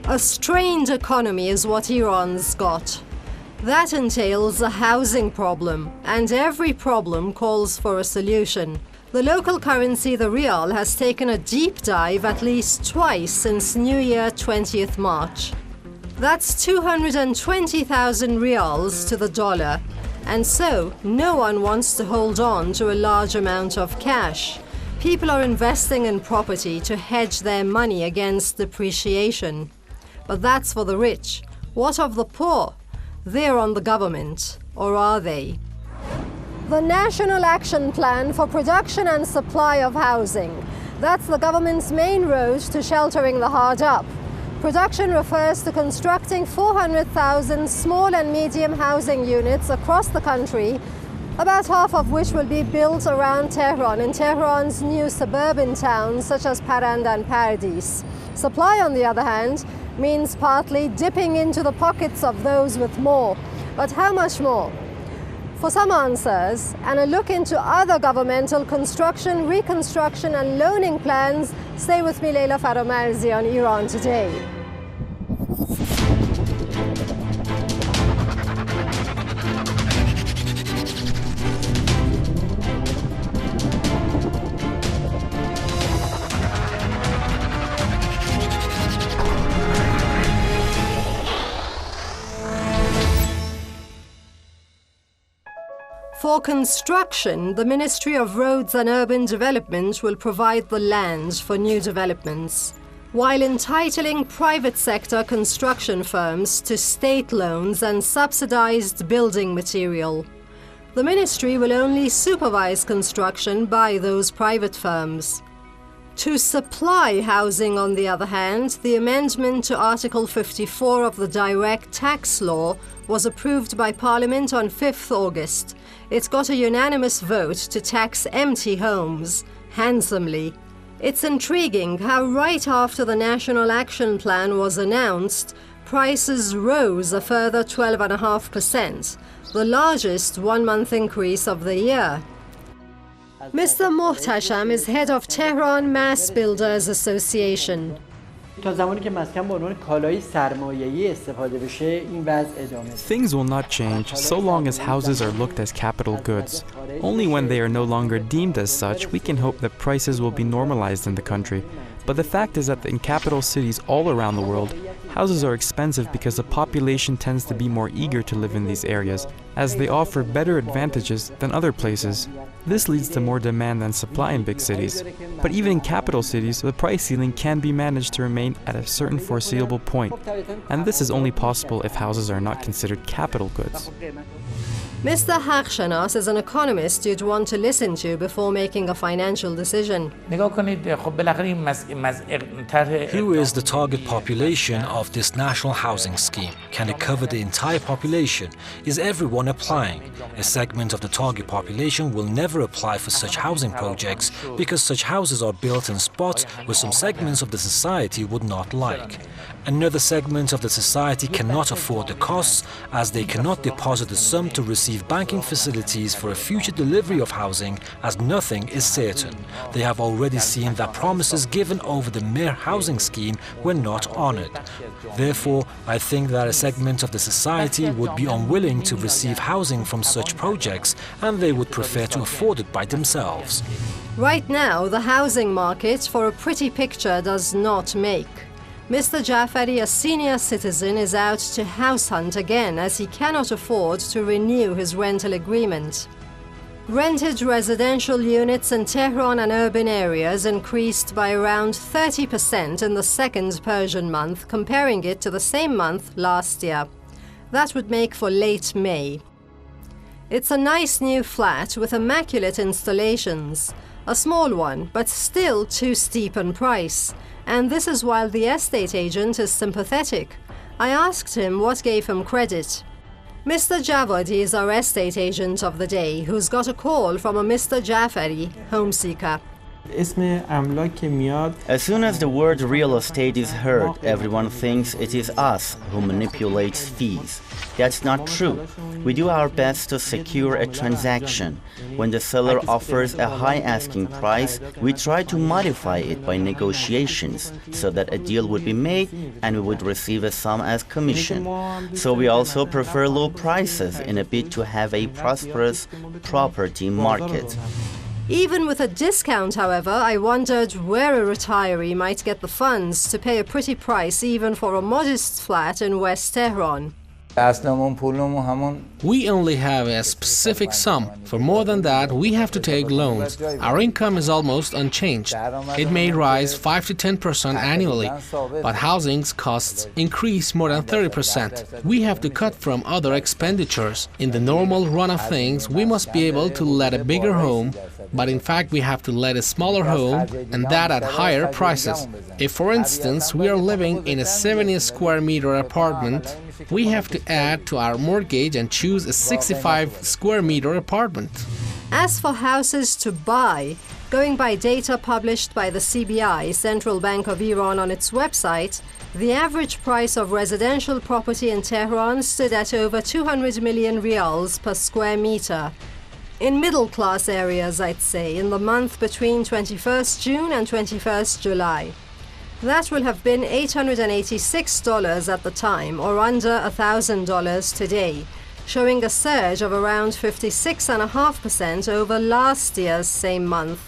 A strained economy is what Iran's got. That entails a housing problem, and every problem calls for a solution. The local currency, the rial, has taken a deep dive at least twice since New Year 20th March. That's 220,000 rials to the dollar, and so no one wants to hold on to a large amount of cash. People are investing in property to hedge their money against depreciation. But that's for the rich. What of the poor? They're on the government, or are they? The National Action Plan for Production and Supply of Housing. That's the government's main road to sheltering the hard up. Production refers to constructing 400,000 small and medium housing units across the country, about half of which will be built around Tehran, in Tehran's new suburban towns such as Parand and Paradis. Supply, on the other hand, means partly dipping into the pockets of those with more. But how much more? For some answers and a look into other governmental construction, reconstruction and loaning plans, stay with me, Leila Faramarzi, on Iran Today. For construction, the Ministry of Roads and Urban Development will provide the land for new developments, while entitling private sector construction firms to state loans and subsidized building material. The ministry will only supervise construction by those private firms. To supply housing, on the other hand, the amendment to Article 54 of the Direct Tax Law was approved by Parliament on 5th August. It got a unanimous vote to tax empty homes handsomely. It's intriguing how right after the National Action Plan was announced, prices rose a further 12.5%, the largest one-month increase of the year. Mr. Mohtasham is head of Tehran Mass Builders Association. Things will not change so long as houses are looked as capital goods. Only when they are no longer deemed as such, we can hope that prices will be normalized in the country. But the fact is that in capital cities all around the world, houses are expensive because the population tends to be more eager to live in these areas, as they offer better advantages than other places. This leads to more demand than supply in big cities. But even in capital cities, the price ceiling can be managed to remain at a certain foreseeable point. And this is only possible if houses are not considered capital goods. Mr. Hakshanas is an economist you'd want to listen to before making a financial decision. Who is the target population of this national housing scheme? Can it cover the entire population? Is everyone applying? A segment of the target population will never apply for such housing projects because such houses are built in spots where some segments of the society would not like. Another segment of the society cannot afford the costs as they cannot deposit the sum to receive banking facilities for a future delivery of housing, as nothing is certain. They have already seen that promises given over the mere housing scheme were not honored. Therefore, I think that a segment of the society would be unwilling to receive housing from such projects, and they would prefer to afford it by themselves. Right now, the housing market for a pretty picture does not make. Mr. Jafari, a senior citizen, is out to house hunt again as he cannot afford to renew his rental agreement. Rented residential units in Tehran and urban areas increased by around 30% in the second Persian month, comparing it to the same month last year. That would make for late May. It's a nice new flat with immaculate installations. A small one, but still too steep in price. And this is while the estate agent is sympathetic. I asked him what gave him credit. Mr. Javadi is our estate agent of the day, who's got a call from a Mr. Jafari, home seeker. As soon as the word real estate is heard, everyone thinks it is us who manipulates fees. That's not true. We do our best to secure a transaction. When the seller offers a high asking price, we try to modify it by negotiations so that a deal would be made and we would receive a sum as commission. So we also prefer low prices in a bid to have a prosperous property market. Even with a discount, however, I wondered where a retiree might get the funds to pay a pretty price even for a modest flat in West Tehran. We only have a specific sum. For more than that, we have to take loans. Our income is almost unchanged. It may rise 5 to 10% annually, but housing costs increase more than 30%. We have to cut from other expenditures. In the normal run of things, we must be able to let a bigger home, but in fact we have to let a smaller home, and that at higher prices. If, for instance, we are living in a 70 square meter apartment, we have to add to our mortgage and choose a 65 square meter apartment. As for houses to buy, going by data published by the CBI, Central Bank of Iran, on its website, the average price of residential property in Tehran stood at over 200 million rials per square meter. In middle-class areas, I'd say, in the month between 21st June and 21st July. That will have been $886 at the time, or under $1,000 today, showing a surge of around 56.5% over last year's same month.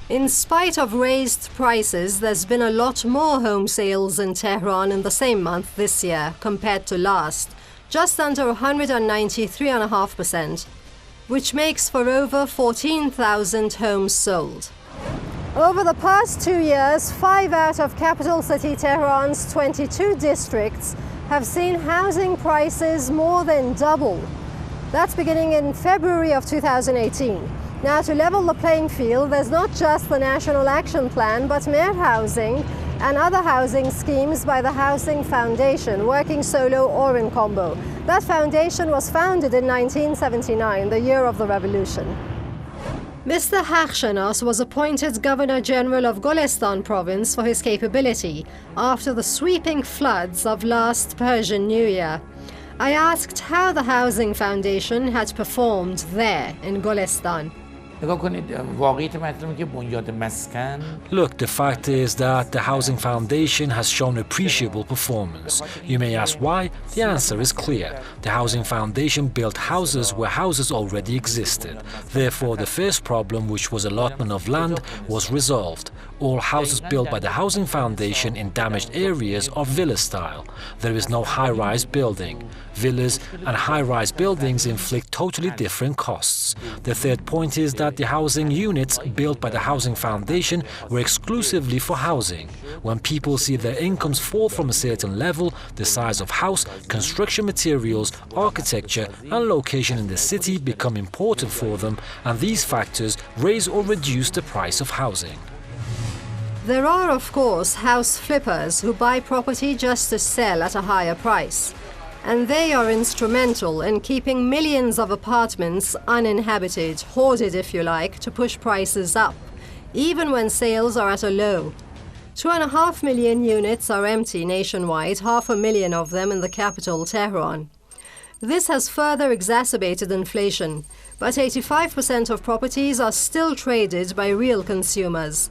In spite of raised prices, there's been a lot more home sales in Tehran in the same month this year compared to last, just under 193.5%, which makes for over 14,000 homes sold. Over the past 2 years, 5 out of capital city Tehran's 22 districts have seen housing prices more than double. That's beginning in February of 2018. Now, to level the playing field, there's not just the National Action Plan, but Mehr Housing and other housing schemes by the Housing Foundation, working solo or in combo. That foundation was founded in 1979, the year of the revolution. Mr. Hakhshanas was appointed Governor-General of Golestan province for his capability after the sweeping floods of last Persian New Year. I asked how the Housing Foundation had performed there in Golestan. Look, the fact is that the Housing Foundation has shown appreciable performance. You may ask why? The answer is clear. The Housing Foundation built houses where houses already existed. Therefore, the first problem, which was allotment of land, was resolved. All houses built by the Housing Foundation in damaged areas are villa style. There is no high-rise building. Villas and high-rise buildings inflict totally different costs. The third point is that the housing units built by the Housing Foundation were exclusively for housing. When people see their incomes fall from a certain level, the size of house, construction materials, architecture and location in the city become important for them, and these factors raise or reduce the price of housing. There are, of course, house flippers who buy property just to sell at a higher price. And they are instrumental in keeping millions of apartments uninhabited, hoarded if you like, to push prices up, even when sales are at a low. 2.5 million units are empty nationwide, 500,000 of them in the capital, Tehran. This has further exacerbated inflation, but 85% of properties are still traded by real consumers.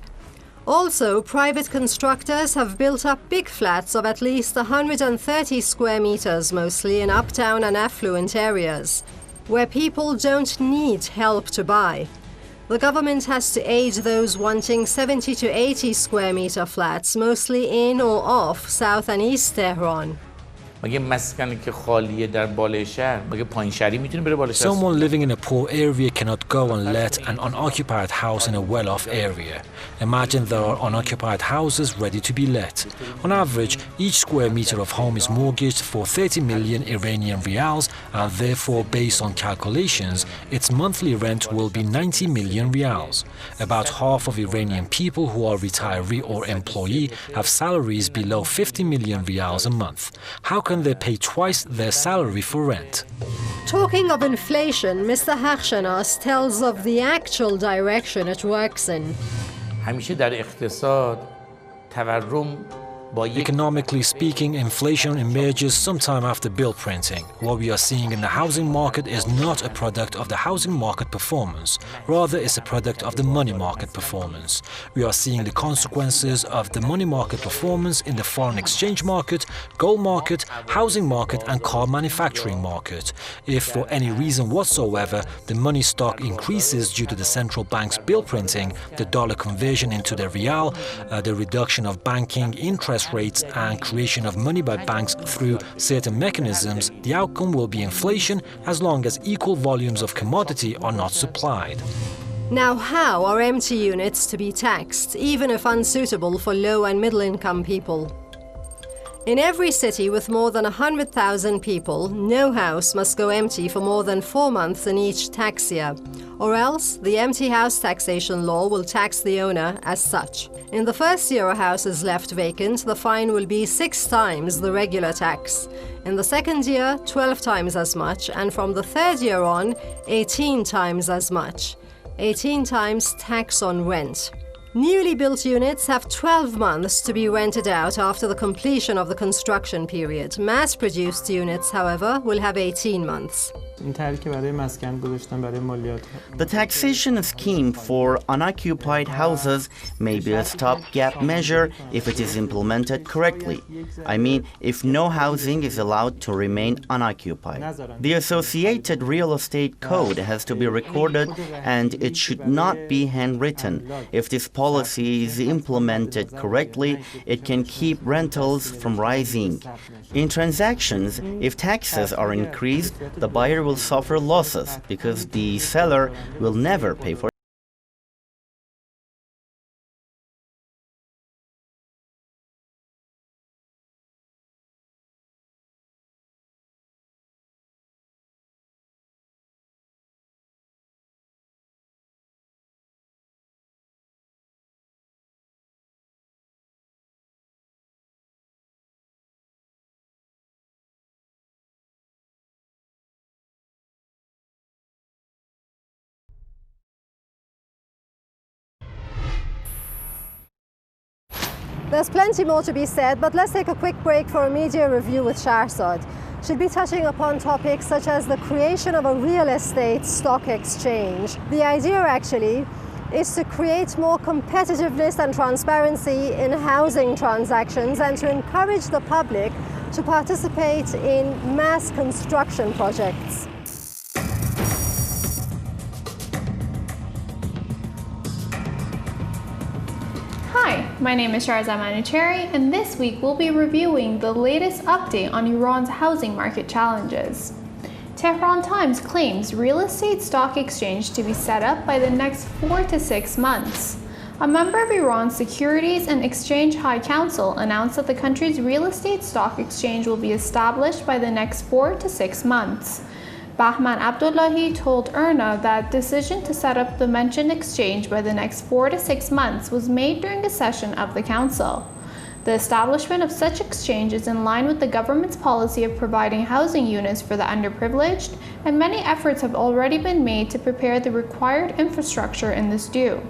Also, private constructors have built up big flats of at least 130 square meters, mostly in uptown and affluent areas, where people don't need help to buy. The government has to aid those wanting 70 to 80 square meter flats, mostly in or off South and East Tehran. Someone living in a poor area cannot go and let an unoccupied house in a well-off area. Imagine there are unoccupied houses ready to be let. On average, each square meter of home is mortgaged for 30 million Iranian rials, and therefore, based on calculations, its monthly rent will be 90 million rials. About half of Iranian people who are retiree or employee have salaries below 50 million rials a month. How can they pay twice their salary for rent? Talking of inflation, Mr. Hakhshanas tells of the actual direction it works in. همیشه در اقتصاد تورم Economically speaking, inflation emerges sometime after bill printing. What we are seeing in the housing market is not a product of the housing market performance. Rather, it's a product of the money market performance. We are seeing the consequences of the money market performance in the foreign exchange market, gold market, housing market, and car manufacturing market. If for any reason whatsoever the money stock increases due to the central bank's bill printing, the dollar conversion into the real, the reduction of banking interest rates and creation of money by banks through certain mechanisms, the outcome will be inflation as long as equal volumes of commodity are not supplied. Now, how are empty units to be taxed, even if unsuitable for low and middle-income people? In every city with more than 100,000 people, no house must go empty for more than 4 months in each tax year, or else the empty house taxation law will tax the owner as such. In the first year a house is left vacant, the fine will be 6 times the regular tax. In the second year, 12 times as much, and from the third year on, 18 times as much. 18 times tax on rent. Newly built units have 12 months to be rented out after the completion of the construction period. Mass-produced units, however, will have 18 months. The taxation scheme for unoccupied houses may be a stopgap measure if it is implemented correctly. I mean, if no housing is allowed to remain unoccupied. The associated real estate code has to be recorded and it should not be handwritten. If this policy is implemented correctly, it can keep rentals from rising. In transactions, if taxes are increased, the buyer will suffer losses because the seller will never pay for There's plenty more to be said, but let's take a quick break for a media review with Shahrzad. She'll be touching upon topics such as the creation of a real estate stock exchange. The idea actually is to create more competitiveness and transparency in housing transactions and to encourage the public to participate in mass construction projects. Hi, my name is Shahrzad Manucheri, and this week we'll be reviewing the latest update on Iran's housing market challenges. Tehran Times claims real estate stock exchange to be set up by the next 4 to 6 months. A member of Iran's Securities and Exchange High Council announced that the country's real estate stock exchange will be established by the next 4 to 6 months. Bahman Abdullahi told IRNA that decision to set up the mentioned exchange by the next 4 to 6 months was made during a session of the council. The establishment of such exchange is in line with the government's policy of providing housing units for the underprivileged, and many efforts have already been made to prepare the required infrastructure in this due.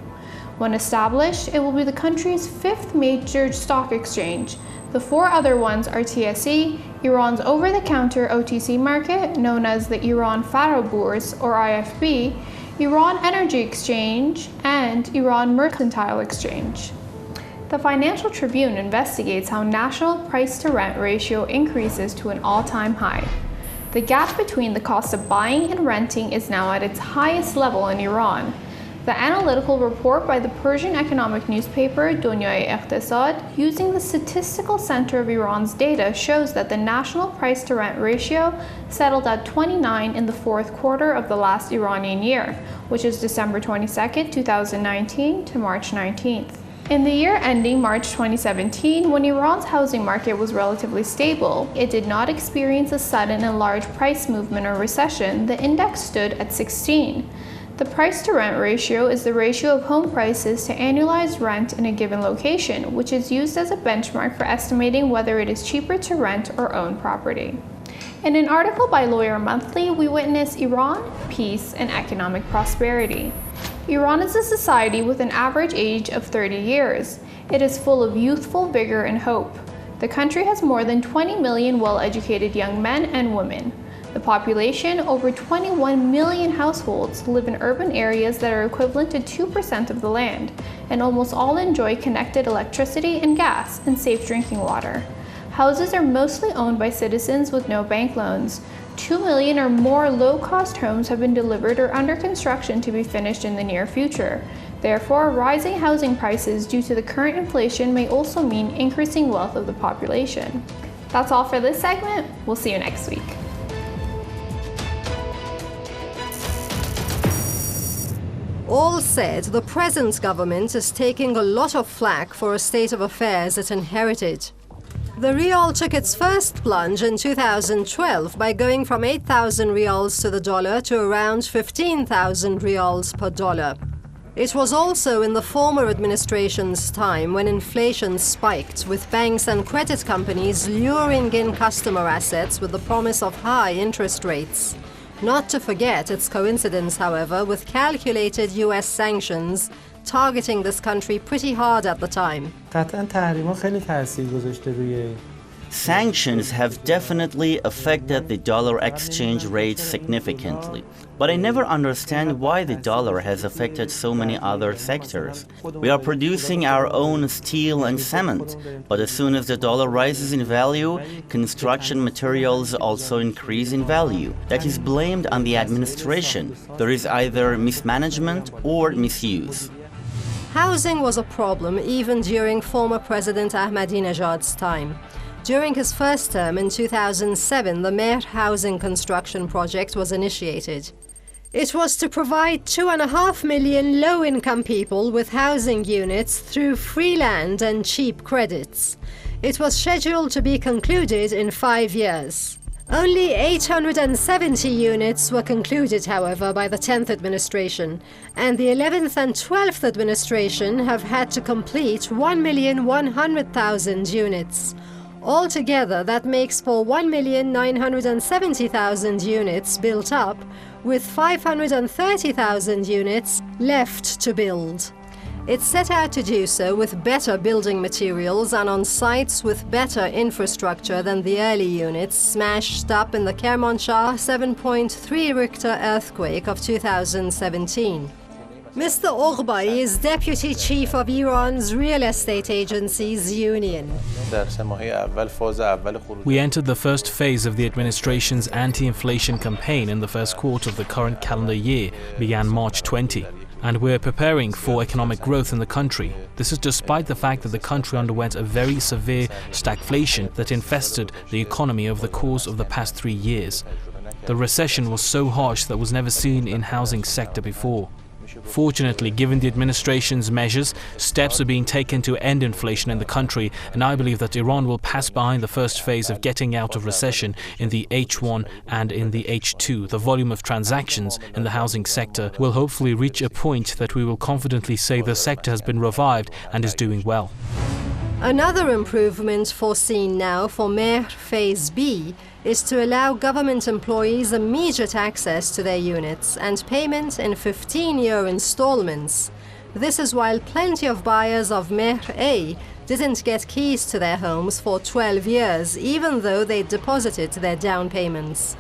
When established, it will be the country's 5th major stock exchange. The 4 other ones are TSE, Iran's over-the-counter OTC market, known as the Iran Faro Bourse or IFB, Iran Energy Exchange, and Iran Mercantile Exchange. The Financial Tribune investigates how national price-to-rent ratio increases to an all-time high. The gap between the cost of buying and renting is now at its highest level in Iran. The analytical report by the Persian economic newspaper Dunyai Iqtisad, using the Statistical Center of Iran's data, shows that the national price-to-rent ratio settled at 29 in the 4th quarter of the last Iranian year, which is December 22, 2019 to March 19th. In the year ending March 2017, when Iran's housing market was relatively stable, it did not experience a sudden and large price movement or recession. The index stood at 16. The price-to-rent ratio is the ratio of home prices to annualized rent in a given location, which is used as a benchmark for estimating whether it is cheaper to rent or own property. In an article by Lawyer Monthly, we witness Iran, peace, and economic prosperity. Iran is a society with an average age of 30 years. It is full of youthful vigor and hope. The country has more than 20 million well-educated young men and women. The population, over 21 million households, live in urban areas that are equivalent to 2% of the land, and almost all enjoy connected electricity and gas and safe drinking water. Houses are mostly owned by citizens with no bank loans. 2 million or more low-cost homes have been delivered or under construction to be finished in the near future. Therefore, rising housing prices due to the current inflation may also mean increasing wealth of the population. That's all for this segment. We'll see you next week. All said, the present government is taking a lot of flack for a state of affairs it inherited. The rial took its first plunge in 2012 by going from 8,000 rials to the dollar to around 15,000 rials per dollar. It was also in the former administration's time when inflation spiked, with banks and credit companies luring in customer assets with the promise of high interest rates. Not to forget its coincidence, however, with calculated US sanctions targeting this country pretty hard at the time. Sanctions have definitely affected the dollar exchange rate significantly, but I never understand why the dollar has affected so many other sectors. We are producing our own steel and cement, but as soon as the dollar rises in value, construction materials also increase in value. That is blamed on the administration. There is either mismanagement or misuse. Housing was a problem even during former President Ahmadinejad's time. During his first term in 2007, the Mehr housing construction project was initiated. It was to provide 2.5 million low-income people with housing units through free land and cheap credits. It was scheduled to be concluded in 5 years. Only 870 units were concluded, however, by the 10th administration, and the 11th and 12th administration have had to complete 1,100,000 units. Altogether, that makes for 1,970,000 units built up, with 530,000 units left to build. It set out to do so with better building materials and on sites with better infrastructure than the early units smashed up in the Kermanshah 7.3 Richter earthquake of 2017. Mr. Oghbai is Deputy Chief of Iran's Real Estate Agencies Union. We entered the first phase of the administration's anti-inflation campaign in the first quarter of the current calendar year, began March 20. And we're preparing for economic growth in the country. This is despite the fact that the country underwent a very severe stagflation that infested the economy over the course of the past 3 years. The recession was so harsh that was never seen in housing sector before. Fortunately, given the administration's measures, steps are being taken to end inflation in the country, and I believe that Iran will pass behind the first phase of getting out of recession in the H1 and in the H2. The volume of transactions in the housing sector will hopefully reach a point that we will confidently say the sector has been revived and is doing well. Another improvement foreseen now for Mehr Phase B is to allow government employees immediate access to their units and payment in 15-year installments. This is while plenty of buyers of Mehr A didn't get keys to their homes for 12 years, even though they deposited their down payments.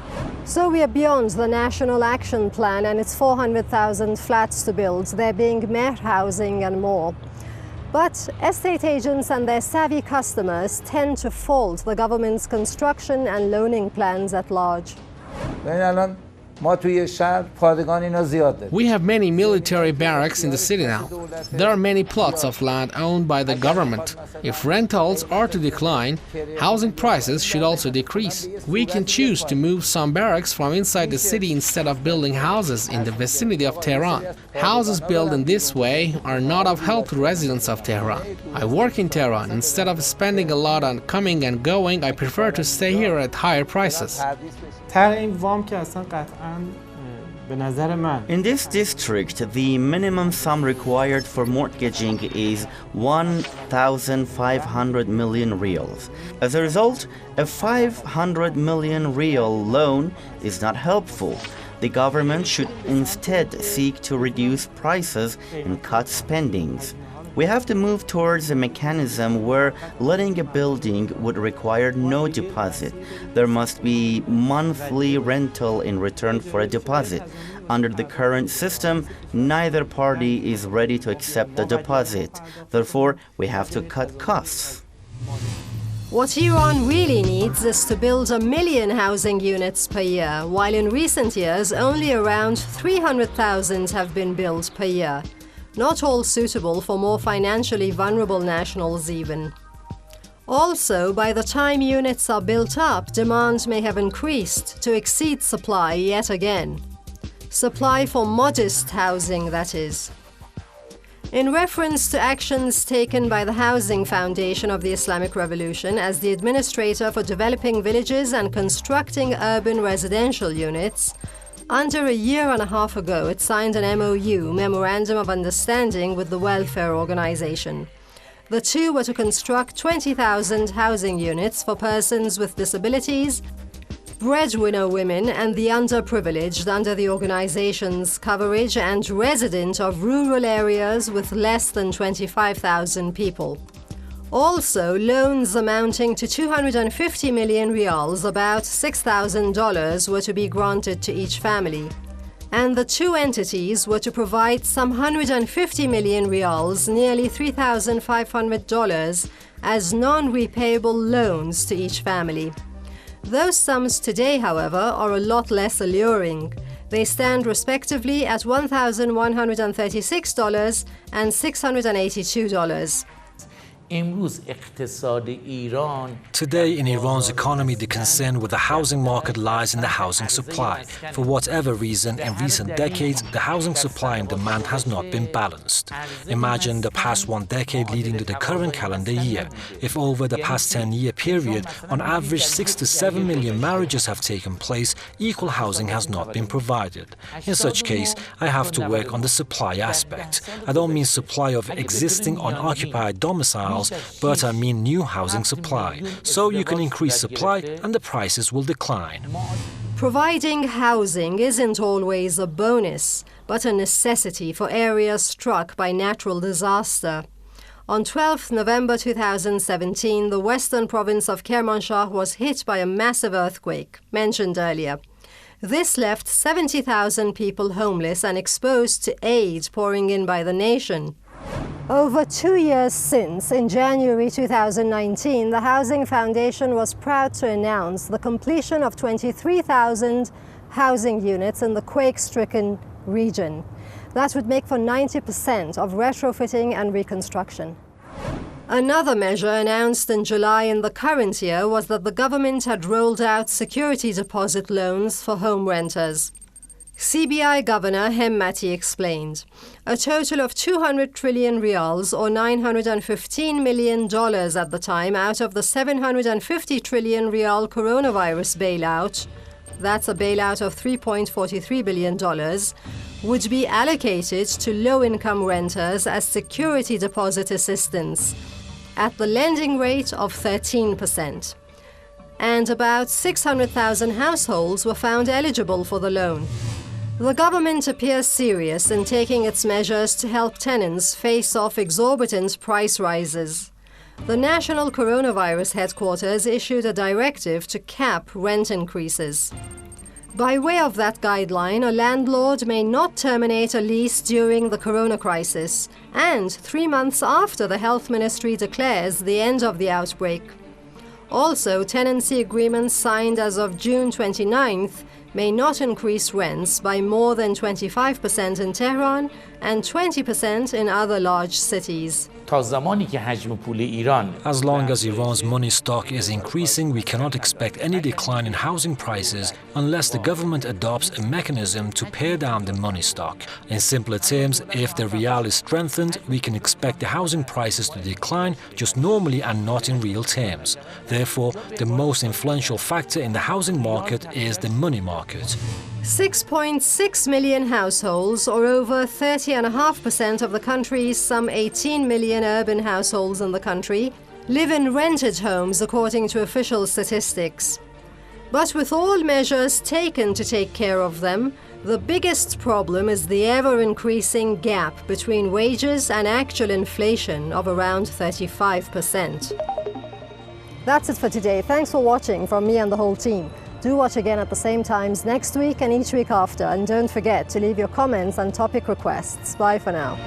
So we are beyond the National Action Plan and its 400,000 flats to build, there being Mehr housing and more. But estate agents and their savvy customers tend to fault the government's construction and loaning plans at large. We have many military barracks in the city now. There are many plots of land owned by the government. If rentals are to decline, housing prices should also decrease. We can choose to move some barracks from inside the city instead of building houses in the vicinity of Tehran. Houses built in this way are not of help to residents of Tehran. I work in Tehran. Instead of spending a lot on coming and going, I prefer to stay here at higher prices. In this district, the minimum sum required for mortgaging is 1,500 million rials. As a result, a 500 million rial loan is not helpful. The government should instead seek to reduce prices and cut spendings. We have to move towards a mechanism where letting a building would require no deposit. There must be monthly rental in return for a deposit. Under the current system, neither party is ready to accept the deposit. Therefore, we have to cut costs. What Iran really needs is to build 1 million housing units per year, while in recent years only around 300,000 have been built per year. Not all suitable for more financially vulnerable nationals even. Also, by the time units are built up, demand may have increased to exceed supply yet again. Supply for modest housing, that is. In reference to actions taken by the Housing Foundation of the Islamic Revolution as the administrator for developing villages and constructing urban residential units, under a year and a half ago, it signed an MOU, Memorandum of Understanding, with the Welfare Organization. The two were to construct 20,000 housing units for persons with disabilities, breadwinner women, and the underprivileged under the organization's coverage and resident of rural areas with less than 25,000 people. Also, loans amounting to 250 million riyals, about $6,000, were to be granted to each family. And the two entities were to provide some 150 million riyals, nearly $3,500, as non-repayable loans to each family. Those sums today, however, are a lot less alluring. They stand respectively at $1,136 and $682. Today in Iran's economy, the concern with the housing market lies in the housing supply. For whatever reason, in recent decades, the housing supply and demand has not been balanced. Imagine the past one decade leading to the current calendar year. If over the past 10-year period, on average 6 to 7 million marriages have taken place, equal housing has not been provided. In such case, I have to work on the supply aspect. I don't mean supply of existing unoccupied domiciles, but I mean new housing supply. So you can increase supply and the prices will decline. Providing housing isn't always a bonus, but a necessity for areas struck by natural disaster. On 12 November 2017, the western province of Kermanshah was hit by a massive earthquake, mentioned earlier. This left 70,000 people homeless and exposed to aid pouring in by the nation. Over 2 years since, in January 2019, the Housing Foundation was proud to announce the completion of 23,000 housing units in the quake-stricken region. That would make for 90% of retrofitting and reconstruction. Another measure announced in July in the current year was that the government had rolled out security deposit loans for home renters. CBI Governor Hemmati explained, a total of 200 trillion riyals or $915 million at the time out of the 750 trillion riyal coronavirus bailout, that's a bailout of $3.43 billion, would be allocated to low-income renters as security deposit assistance at the lending rate of 13%. And about 600,000 households were found eligible for the loan. The government appears serious in taking its measures to help tenants face off exorbitant price rises. The National Coronavirus Headquarters issued a directive to cap rent increases. By way of that guideline, a landlord may not terminate a lease during the corona crisis and 3 months after the Health Ministry declares the end of the outbreak. Also, tenancy agreements signed as of June 29th may not increase rents by more than 25% in Tehran and 20% in other large cities. As long as Iran's money stock is increasing, we cannot expect any decline in housing prices unless the government adopts a mechanism to pare down the money stock. In simpler terms, if the rial is strengthened, we can expect the housing prices to decline just normally and not in real terms. Therefore, the most influential factor in the housing market is the money market. 6.6 million households, or over 30.5% of the country's some 18 million urban households in the country, live in rented homes according to official statistics. But with all measures taken to take care of them, The biggest problem is the ever-increasing gap between wages and actual inflation of around 35%. That's it for today. Thanks for watching from me and the whole team. Do watch again at the same times next week and each week after, and don't forget to leave your comments and topic requests. Bye for now.